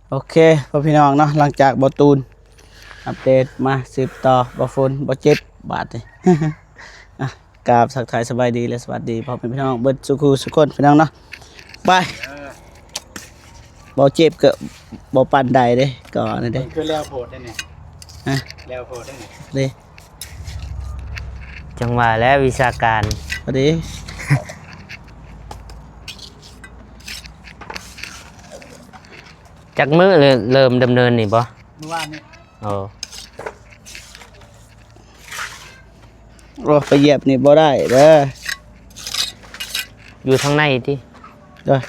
โอเคพ่อพี่น้องเนาะหลังจากบอตูนอัปเดตมาสืบต่อบอฝนบอเจ็บบาทเลย อ่ะกราบทักทายสบายดีและสวัสดีพ่อพี่น้องเบิดสุขุสุขคนพี่น้องเนาะไปบอเจ็บก็บอปันใดเด้ก่อนเลยเด้ คือแล้วโพดได้เนี่ย ฮะ แล้วโพดได้เนี่ย เด้ จังหวะและวิชาการ พอดี จากมือเริ่มดำเนินนี่บ่ เมื่อวานนี่ โอ้ โอ้ไปเหยียบนี่บ่ได้เด้อ อยู่ทางในที่ เด้อ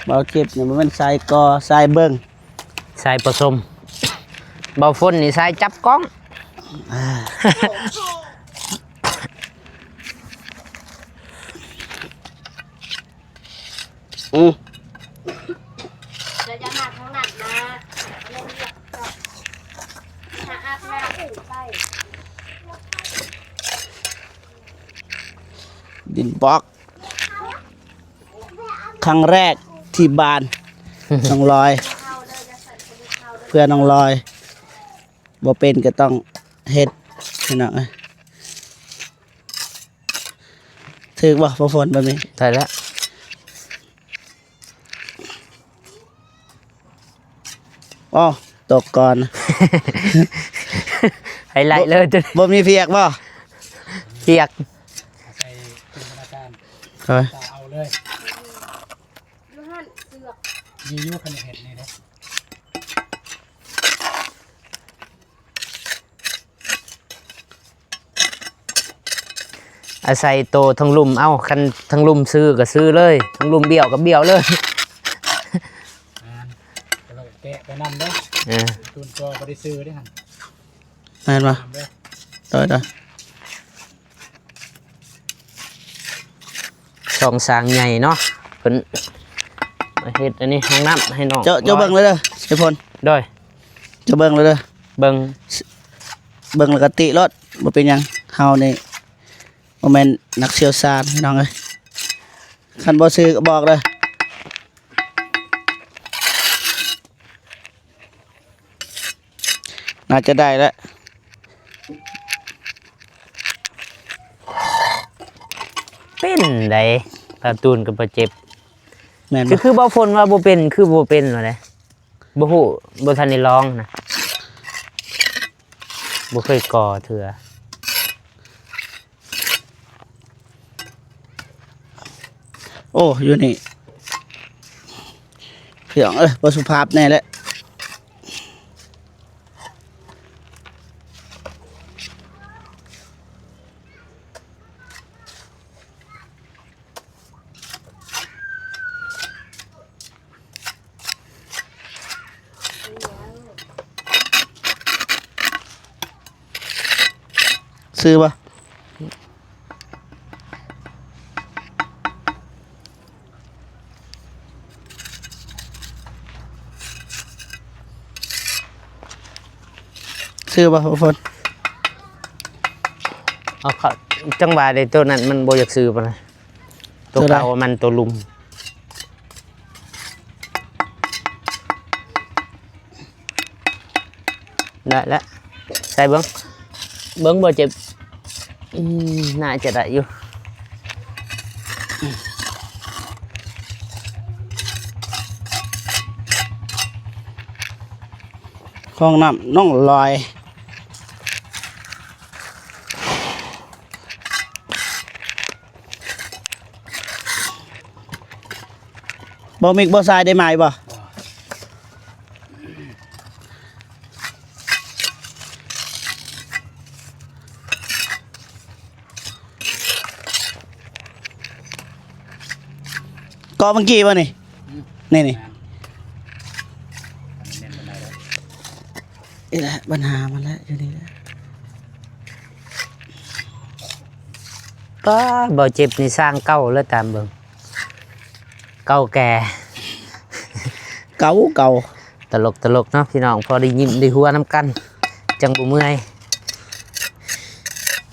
เบาเจ็บเนี่ยมันทรายกอทรายเบิ่ง สายผสมเบาฝนนี่สายจับกล้อง จะจะหนักทั้งหนักนะเล่นเรียกก็หาอาบน้ำใส่ ดินบล็อกครั้งแรกที่บ้าน น้องลอย เข้าเลยจะใส่คนที่เข้าเลย เพื่อน้องลอยบ่เป็นก็ต้องเฮ็ดพี่น้องเอ้ยถึกบ่พอฝนแบบนี้ ได้แล้ว อ้อตกก่อนนะ ไฮไลท์เลยจน บ่มีเพียกบ่ เปียก ใส่เป็นธนาคาร เฮ้ย ตาเอาเลย ยูหันเสือก ยียุคันเห็ดนี่นะ อาศัยโตทั้งลุ่มเอ้าคันทั้งลุ่มซื้อก็ซื้อเลยทั้งลุ่มเบี้ยวก็เบี้ยวเลย งานเราแกะไปนำเด้อ เออ ตุนตัวบริซื้อได้หัน แม่นบ่ นำเด้อ ต่อ ช่องสร้างใหญ่เนาะเพิ่นมาเฮ็ดอันนี้ห้องน้ำให้น้อง เจ้าเบิ่งเลยเด้อไอ้พล ด้วย เจ้าเบิ่งเลยเด้อ เบิ่ง เบิ่งแล้วก็ติรถบ่เป็นหยังเฮานี่บ่แม่นนักเชี่ยวชาญพี่น้องเอ้ยคันบ่ซื้อก็บอกเด้อน่าจะได้แล้ว เป็นไดการ์ตูนก็บ่เจ็บ แม่น คื บ่ อบ่ฝนว่าบ่เป็นคือบ่เป็นว่าไดบ่ฮู้บ่ทันได้ลองนะบ่เคยก่อเถื่อ โอ้อยู่นี่พี่น้องเอ้ยบ่สุภาพแน่แหละซื้อบ่ซื้อบ่พอฝน เอาเข้าจังหวะใดตัวนั้นมันบ่อยากซื้อปานใดตัวเก่ามันตัวลุมได้แล้วใส่เบิ่งบ่เจ็บน่าจะได้อยู่ คลองน้ำน้องลอยบ่มิกบ่ทรายได้ไหมบ่ก็เมื่อกี้บ่นี่นี่ เน้นบันไดเลย นี่แหละปัญหามันแล้วอยู่นี่แหละ ก็บ่เจ็บนี่สร้างเก่าแล้วตามเบิ่งเก่าแก่ เก่า ตลกเนาะพี่น้องพอได้ยิ้มได้หัวน้ำกัน จังบ่เมื่อย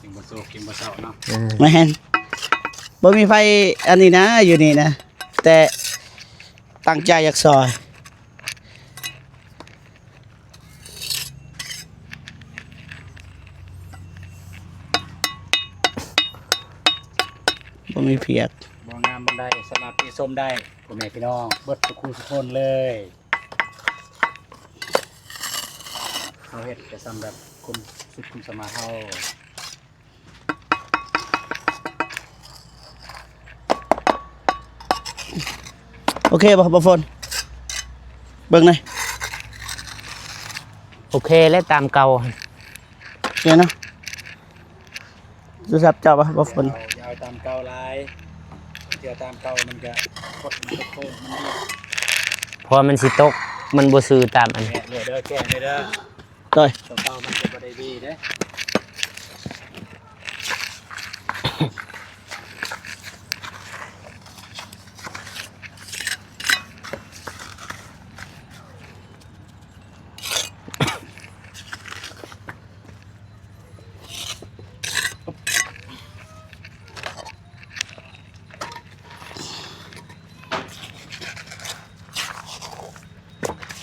กินบนโซ่กิน บ่เศร้าเนาะ แม่นบ่มีไฟอันนี้นะอยู่นี่นะแต่ตั้งใจอยากซอยบ่มีเพียก บ่งามบ่ได้สามารถที่ส้มได้พ่อแม่พี่น้องเบิดทุกคู่ทุกคนเลยเขาเฮ็ดก็สำหรับคนสุดคุณสมาเฮา โอเคบ่ฝนเบิ่งหน่อย โอเคแล้วตามเก่า เดี๋ยวนะดูสับเจ้าบ่ฝน ยาวตามเก่าหลายเที่ยวตามเก่ามันก็กดมันก็โค้งมันนี่ เพราะมันสิตกมันบ่ซื้อตามอัน แกะเลยเด้อแกะเลยเด้อ ต่อย ตัวเก่ามันจะบ่ได้ดีเด้อ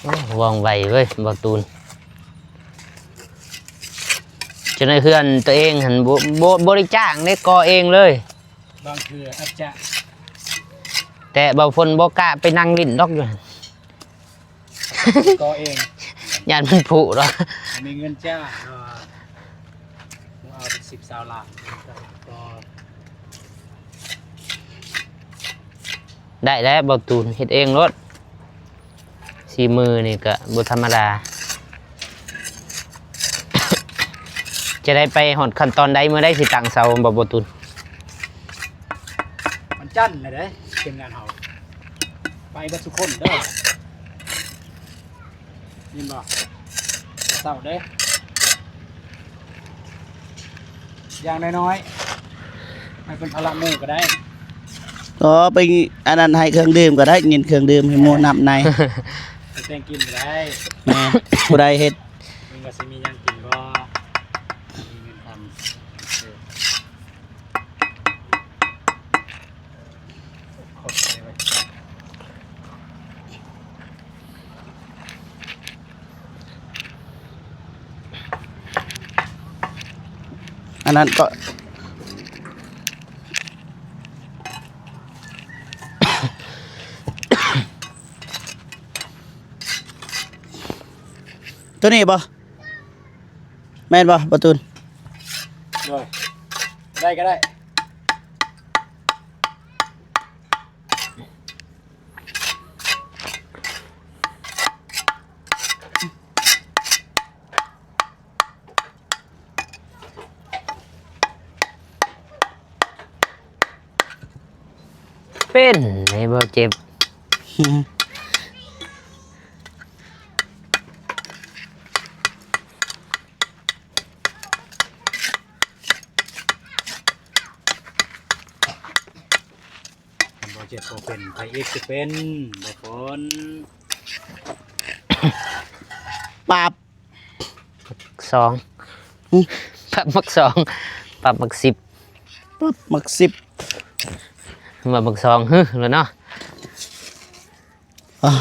โอ้ว่องไวเว้ยบ่ตูนจนให้เพื่อนตัวเองหันบ่บริจาคได้ก่อเองเลย บางเทื่ออาจจะ แต่บ่ฝนบ่กล้าไปนั่งลิ้นดอกอยู่หั่น ก็เอง ย่านมันผุดอก มีเงินจ้างเอาเป็น10-20 ล้านก็ ได้แล้วบ่ตูนเฮ็ดเองรถสีมือนี่ก็บ่ธรรมดา จะได้ไปหอดขั้นตอนใดเมื่อได้สิตั้งเสาบ่ตูน มันจันเลยเด้ทีมงานเฮาไปเบัดทุกคนเด้อยินบ่เศร้าเด้อย่างน้อยๆให้เป็นพลังหมู่ก็ได้ ก็ไปอันนั้นให้เครื่องดื่มก็ได้เงินเครื่องดื่มให้หมู่นับใน ให้แต่งกินก็ได้ แม่ผู้ใดเฮ็ด มึงก็สิมีหยังกินบ่มีเงินทำขอบใจไว้ อันนั้นก็ ตัวนี้บ่แม่นบ่ประตูน ด้วยได้ก็ได้เป็นไอ้บ่เจ็บ บ่เจ็บบ่เป็นไผเอกสิเป็นบ่ฝน ปราบ สองปรับมักสองปรับมัก10 ปั๊บมักสิบ มามักสองฮึแล้วเนาะ อ่า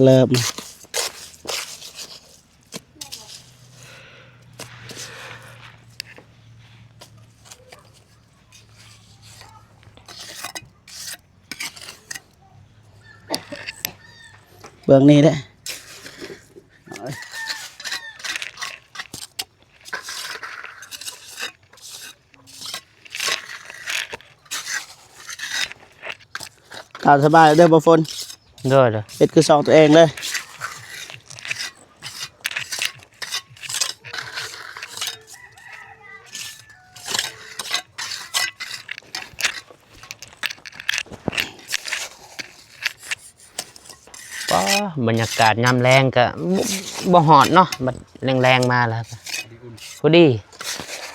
เริ่มเบื้องนี้ได้ตามสบายเด้อบ่ฝน ด้วยเด้อ เฮ็ดคือสองตัวเองเลยป้าบรรยากาศยามแรงก็บ่ฮอดเนาะบัดแรงๆมาแล้วก็พอดี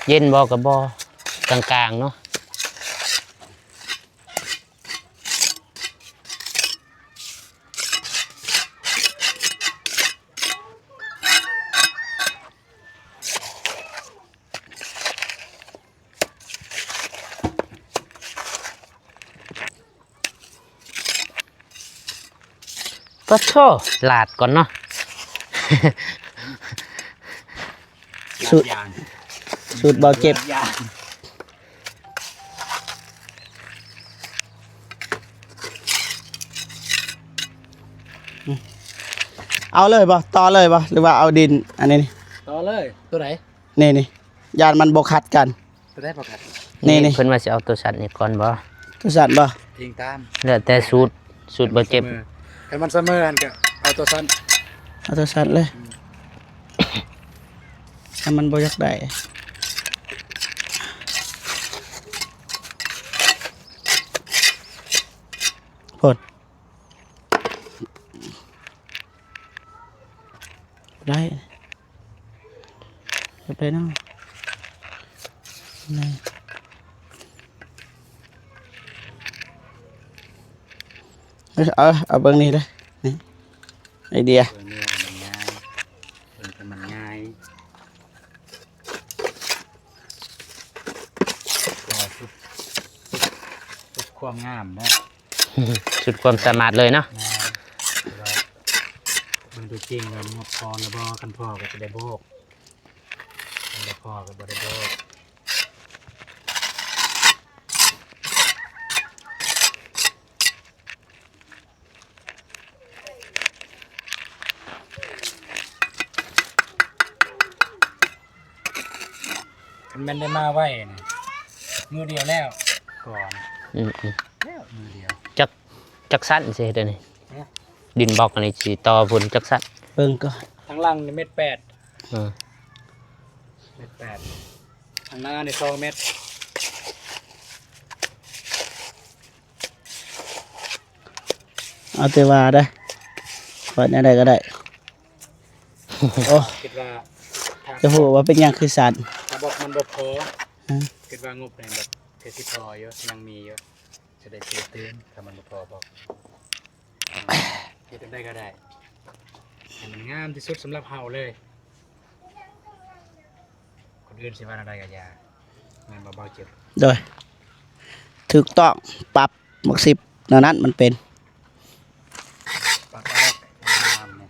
เย็นบ่ก็บ่กลางๆเนาะ ก็โทษลาดก่อนเนาะ สุด ยาง สูตรเบาเจ็บ ยาง เอาเลยบ่ต่อเลยบ่หรือว่าเอาดินอันนี้นี่ ต่อเลยตัวไหน นี่ยานมันบ่ขัดกัน ตัวได้ประกัด นี่ เพิ่นว่าสิเอาตัวสัตว์นี่ก่อนบ่ ตัวสัตว์บ่ ทิ้งตาม แล้วแต่สูตรบ่เจ็บ ให้มันเสมอกันก็เอาตัวสั้น เอาตัวสัตว์เลยถ้ามันบ่อยากได้พดได้ไปเนาะนี่เอาเบิ่งนี่เลยนี่ไอเดีย ตัวนี้มันง่ายมันง่ายก็สุดความงามนะ สุดความสามารถเลยเนาะ มันดูจริงเลยมันพอแล้วบ่กันพ่อก็จะได้โบกกันได้พ่อก็บ่ได้โบกมันได้มาไว้นะมือเดียวแล้วก่อน อืม แล้วมือเดียว จักสั้นสิเฮ็ดอันนี้ ฮะ ดินบล็อกอันนี้สิต่อพุ่นจักสั้น เบิ่งก่อน ทั้งล่างนี่1.8 เมตร อืม ทางหน้าใน2 เมตร เอาแต่ว่าได้ขอดอะไรก็ได้ โอ้ คิดว่าถ้า จะพูดว่าเป็นหยังคือสัตว์ ถ้าบอกมันบ่พอ ฮะ คิดว่างบในแบบเทสิพอเยอะยังมีเยอะจะได้เสียตื่นถ้ามันบ่พอบอกเฮ็ดได้ก็ได้ให้มันงามที่สุดสำหรับเฮาเลยคนอื่นสิว่าอะไรก็อย่าแม่นบ่เบาเจ็บ โดยถูกต้องปรับหมก10ดังนั้นมันเป็น ปากออกงามเนี่ย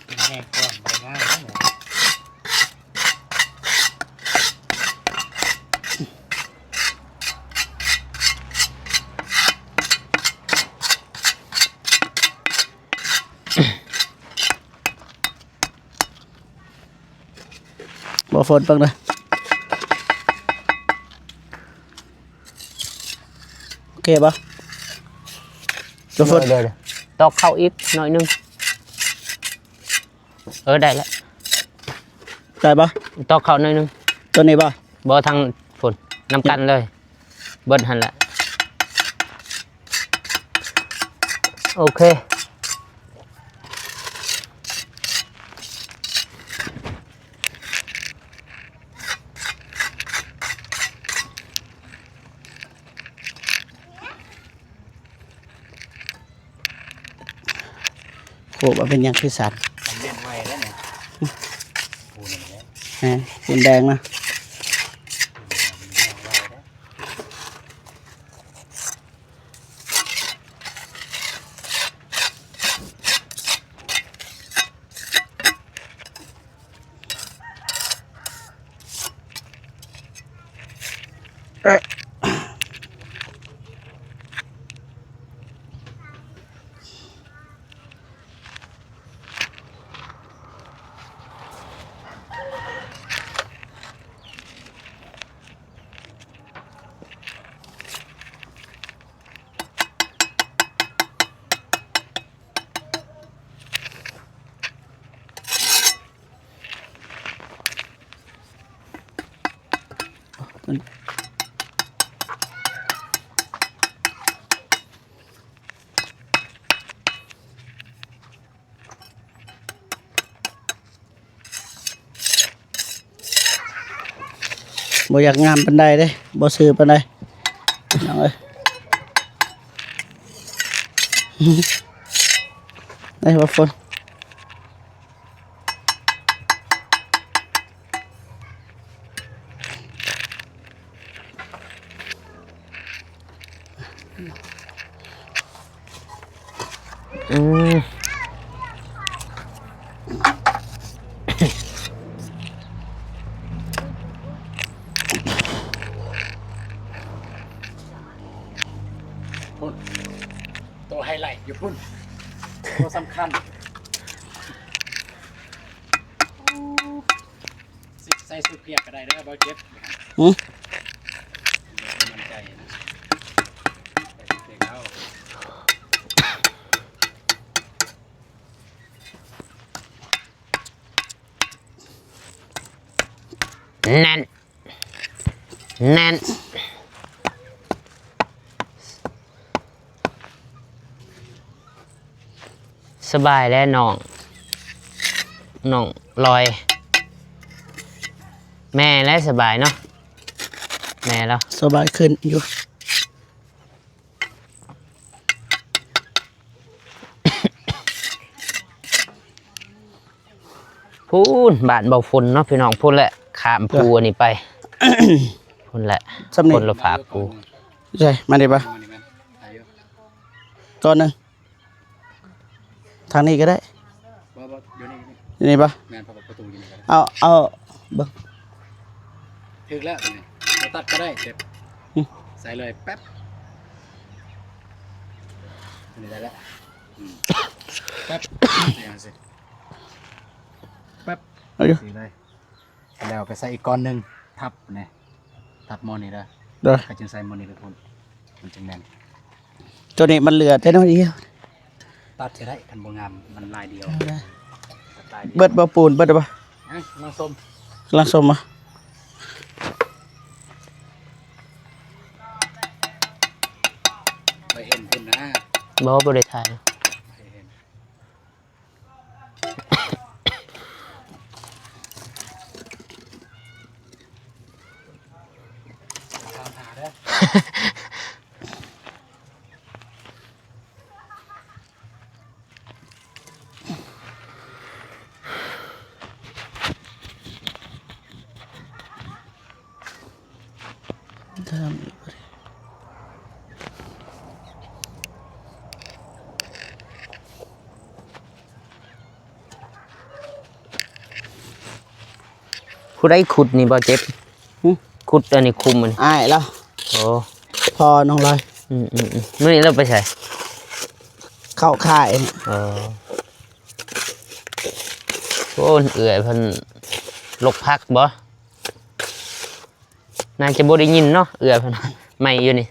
เป็นแห้งก่อนบ่ง่ายนะเนี่ย บ่ฝนเบิ่งเด้อโอเคบ่บ่ฝน เดี๋ยวตอกเข้าอีกหน่อยนึงได้แล้ว ได้บ่ ตอกเข้าหน่อยนึง ตัวนี้บ่ บ่ทางพุ่นนำกันเลยเบิดหั่นแหละโอเค โหว่าเป็นหยังคือสัตว์ มันเล่นไว้แล้วเนี่ยปูนี่แหละ แหมคุณแดงนะ มันเล่นไว้แล้วบ่อยากงามปานใดเด้บ่ซื้อปานใดน้องเอ้ย ได้บ่ฝน อืม พุ่นตัวไฮไลท์อยู่พุ่นตัวสำคัญสิใส่สุดเพียกก็ได้เด้อบ่เจ็บ หืม มั่นใจนะใส่สุดเพียกแล้ว แน่นแน่นสบายแล้วน้องลอย แม่แล้วสบายเนาะแม่แล้ว สบายขึ้นอยู่ พูนบ้านเบาฝุ่นเนาะพี่น้องพูนแหละขามภูอันนี้ไป พูนแหละ สำเนี ค ยง นละฝากกู ใช่มาดิปะ มานี่แม่นอายุ ก้อนหนึงทางนี้ก็ได้ บ่อยู่นี่ อยู่นี่ปะ แม่นประตูอยู่นี่ก็ได้ เอาเบิ่ง ถึกแล้วตรงนี้เราตัดก็ได้เจ็บ อืม ใส่เลยแป๊บอันนี้ได้แล้วแป๊บอย่างสิแป๊บ เอาอยู่ สีเลยแล้วก็ใส่อีกก้อนหนึ่งทับนี่ทับหมอนี่ได้ เด้อ ก็จึงใส่หมอนี่ไปพ่นมันจึงแน่น ตัวนี้มันเหลือแต่น้อยเดียว ตัดจะได้คันบ่งามมันลายเดียวตัดลายเดียว เบิดบ่ปูนเบิดได้ปะ เอ้ยน้องส้ม กำลังสมมา ไปเห็นคุณนะ บ่บริทาย ไปเห็นตามหาเด้อ ผู้ได้ขุดนี่บ่เจ็บขุดอันนี้คุมมัน อ้ายแล้ว โอ้ พอน้องลอย มื้อนี้เราไปใส่ เข้าค่าย โอ้เอื่อยเพิ่นลกพักบ่น่าจะบ่ได้ยินเนาะเอื่อยเพิ่นไม่อยู่นี่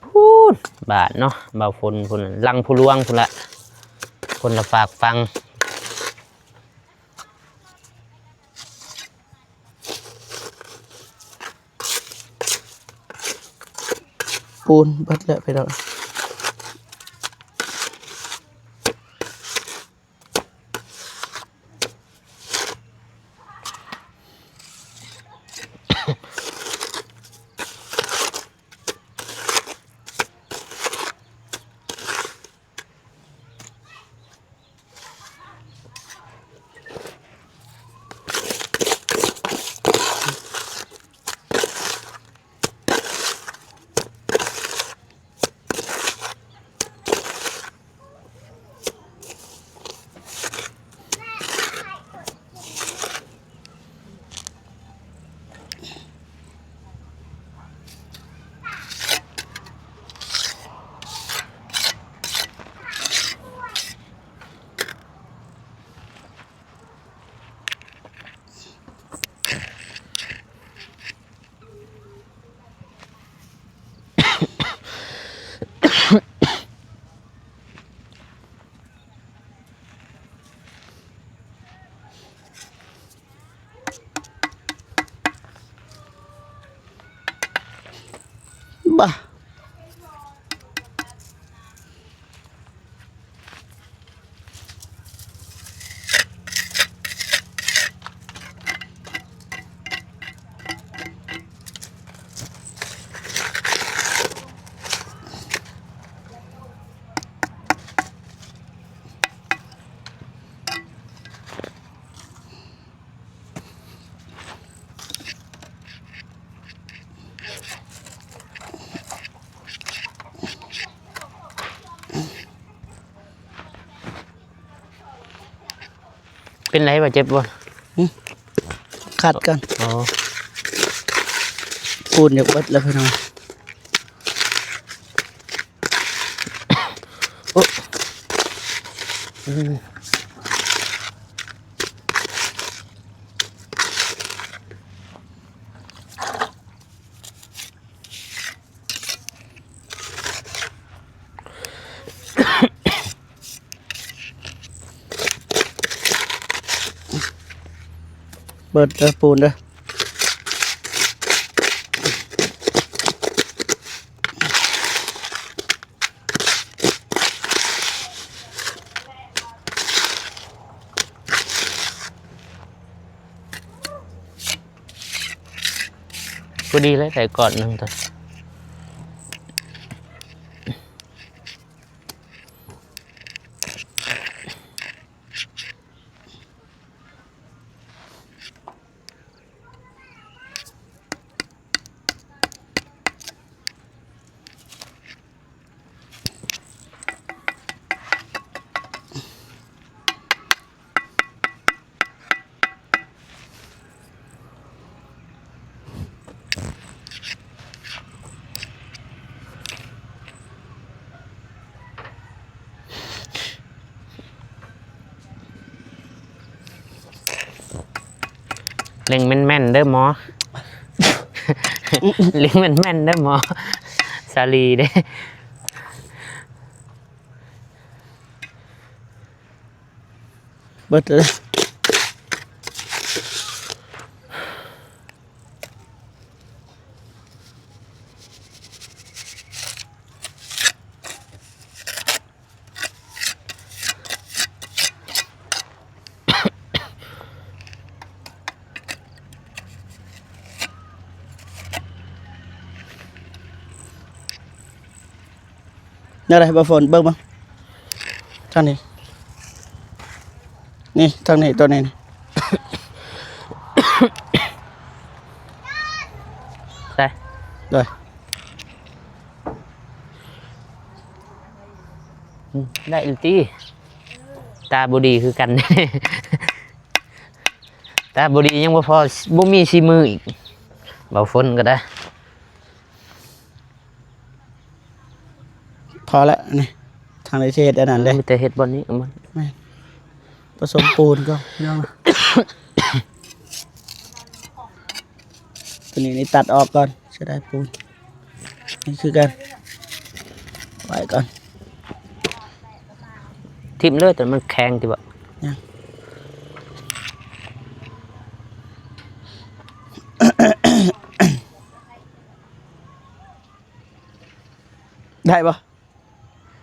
พูดบาทเนาะเบาฝนพุ่นลังผู้ลวงพุ่นละคนละฝากฟัง ปูนเบิดเลยไปแล้ว เป็นไรบ่เจ็บบ่ ขัดกัน อ๋อ ปูนอยากเบิดแล้วพี่น้องโอ้เบิดเด้อปูนเด้อพอดีเลยใส่ก่อนหนึงตัวเล็งแม่นๆเด้อหมอ เล็งแม่นๆเด้อหมอสาลีเด้ เบิดเลยนี่อะไรบ่ฝนเบิ่งบ้างทางนี้นี่ทางนี้ตัวนี้นี่ ใช่ ด้วย ได้อีกทีตาบดีคือกัน ตาบดียังบ่พอบ่มีสีมืออีกเบาฝนก็ได้ พอแล้วนี่ทางในเชษอันนั้นเลย มีแต่เฮ็ดบอนนี้เอามัน ผสมปูนก็ยังตัวนี้นี่ตัดออกก่อนจะได้ปูนนี่คือกันไว้ก่อน ทิ่มเลยแต่มันแข็งติบ่ ได้ปะ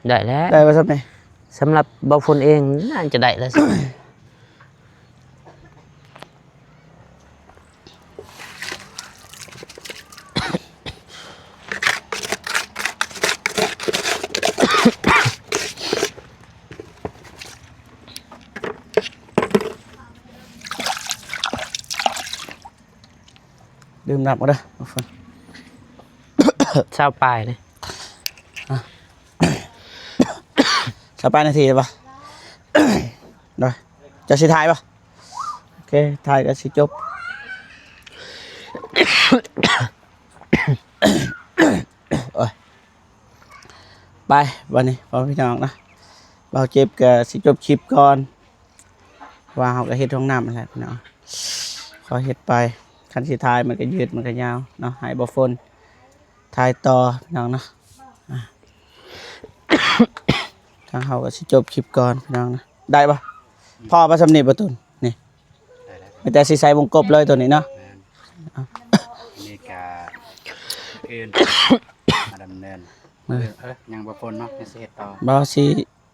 ได้แล้ว ได้ปะสักไหน สำหรับเบาฝนเองน่าจะได้แล้วสิ ดื่มน้ำก็ได้เอาฝน เช้าปลายเลย สัก8 นาทีได้ปะ ได้จะสิถ่ายปะโอเคถ่ายก็สิจบ โอ้ยไปวันนี้พอพี่น้องนะเบาเจ็บก็สิจบคลิปก่อนว่าเขาก็เฮ็ดห้องน้ำนั่นแหละพี่น้องขอเฮ็ดไปคันสิถ่ายมันก็ยืดมันก็ยาวเนาะให้บ่ฝนถ่ายต่อพี่น้องเนาะอ่ะ ทางเขาก็สิจบคลิปก่อนพี่น้องนะได้ปะพ่อประสำเนีประตุนนี่ ได้แล้ว ไม่แต่สีใสวงกบเลยตัวนี้เนาะ แม่นนี่กาเอิ้นมาดำเนินยังบ่พ้นเนาะยังสิเฮ็ดต่อบ อสี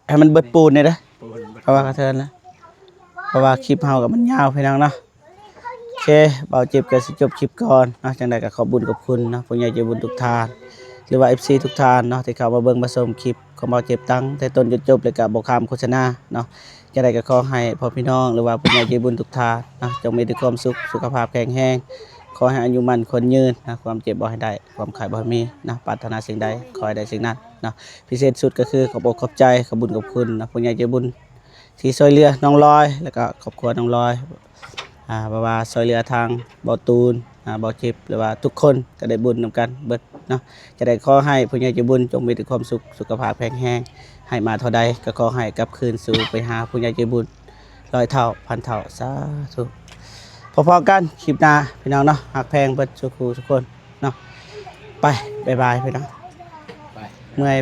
ให้มันเบิดปูนเนี่ยนะ ปูนบ่ เพราะว่ากระเทินนะเพราะว่าคลิปเฮากับมันยาวพี่น้องเนาะโอเคเบาเจ็บก็สิจบคลิปก่อนเนาะจังใดก็ขอบุญกับคุณเนาะผู้ใหญ่ใจบุญทุกท่านหรือว่า FC ทุกท่านเนาะที่เข้ามาเบิ่งมาชมคลิปของเบาเจ็บตั้งแต่ต้นจนจบเลยก็บ่ข้ามโฆษณาเนาะจังใดก็ขอให้พ่อพี่น้องหรือว่าผู้ใหญ่ใจบุญทุกท่านเนาะจงมีแต่ความสุขสุขภาพแข็งแรงขอให้อายุมั่นคนยืนนะความเจ็บบ่ให้ได้ความไข้บ่ให้มีนะปรารถนาสิ่งใดขอให้ได้สิ่งนั้นเนาะพิเศษสุดก็คือขอบอกขอบใจขอบุญกับคุณนะผู้ใหญ่ใจบุญ ที่ช่วยเหลือน้องลอยแล้วก็ครอบครัวน้องลอยบ่ว่าช่วยเหลือทางบ่ตูนบ่จิบหรือว่าทุกคนก็ได้บุญนำกันเบิดเนาะจะได้ขอให้ผู้ใหญ่ใจบุญจงมีแต่ความสุขสุขภาพแข็งแรงให้มาเท่าใดก็ขอให้กลับคืนสู่ไปหาผู้ใหญ่ใจบุญร้อยเท่าพันเท่าสาธุพอๆกันคลิปหน้าพี่น้องเนาะหักแพงเบิดทุกคนเนาะไปบ๊ายบายพี่น้อง ไป เมื่อย